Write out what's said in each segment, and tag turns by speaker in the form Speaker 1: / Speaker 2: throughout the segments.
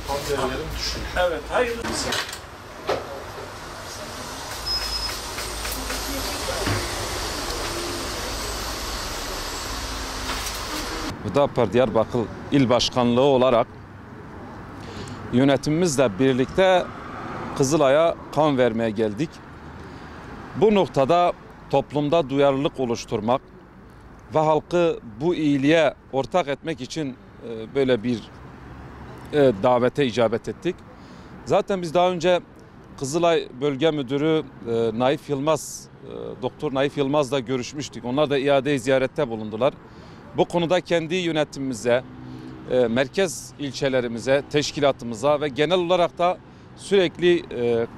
Speaker 1: Kan değerlerim düşük.
Speaker 2: Evet, hayırlısı.
Speaker 3: Hüdapar Diyarbakır İl Başkanlığı olarak yönetimimizle birlikte Kızılay'a kan vermeye geldik. Bu noktada toplumda duyarlılık oluşturmak ve halkı bu iyiliğe ortak etmek için böyle bir davete icabet ettik. Zaten biz daha önce Kızılay Bölge Müdürü Naif Yılmaz, Doktor Naif Yılmaz'la görüşmüştük. Onlar da iade ziyarette bulundular. Bu konuda kendi yönetimimize, merkez ilçelerimize, teşkilatımıza ve genel olarak da sürekli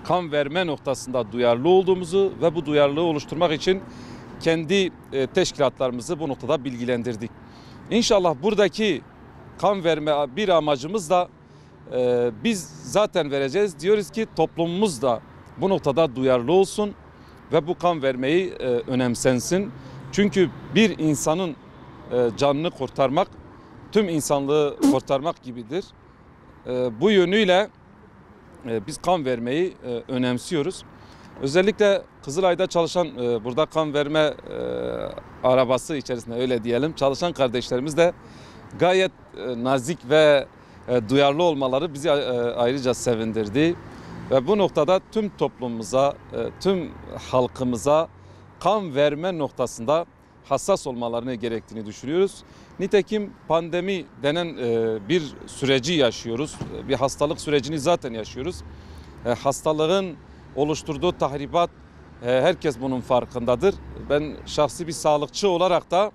Speaker 3: kan verme noktasında duyarlı olduğumuzu ve bu duyarlılığı oluşturmak için kendi teşkilatlarımızı bu noktada bilgilendirdik. İnşallah buradaki kan verme bir amacımız da biz zaten vereceğiz. Diyoruz ki toplumumuz da bu noktada duyarlı olsun ve bu kan vermeyi önemsensin. Çünkü bir insanın canını kurtarmak tüm insanlığı kurtarmak gibidir. Bu yönüyle biz kan vermeyi önemsiyoruz. Özellikle Kızılay'da çalışan burada kan verme arabası içerisinde öyle diyelim çalışan kardeşlerimiz de gayet nazik ve duyarlı olmaları bizi ayrıca sevindirdi. Ve bu noktada tüm toplumumuza, tüm halkımıza kan verme noktasında hassas olmalarını gerektiğini düşünüyoruz. Nitekim pandemi denen bir süreci yaşıyoruz. Bir hastalık sürecini zaten yaşıyoruz. Hastalığın oluşturduğu tahribat herkes bunun farkındadır. Ben şahsi bir sağlıkçı olarak da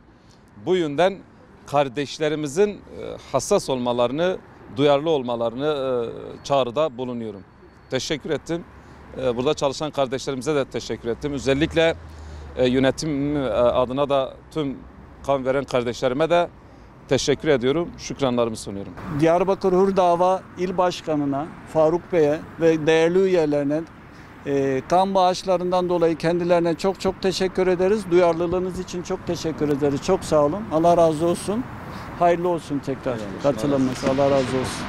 Speaker 3: bu yönden kardeşlerimizin hassas olmalarını, duyarlı olmalarını çağrıda bulunuyorum. Teşekkür ettim. Burada çalışan kardeşlerimize de teşekkür ettim. Özellikle yönetim adına da tüm kan veren kardeşlerime de teşekkür ediyorum. Şükranlarımı sunuyorum.
Speaker 4: Diyarbakır Hurdava İl Başkanı'na, Faruk Bey'e ve değerli üyelerine kan bağışlarından dolayı kendilerine çok çok teşekkür ederiz. Duyarlılığınız için çok teşekkür ederiz. Çok sağ olun. Allah razı olsun. Hayırlı olsun tekrar. Katılımınız. Allah razı olsun.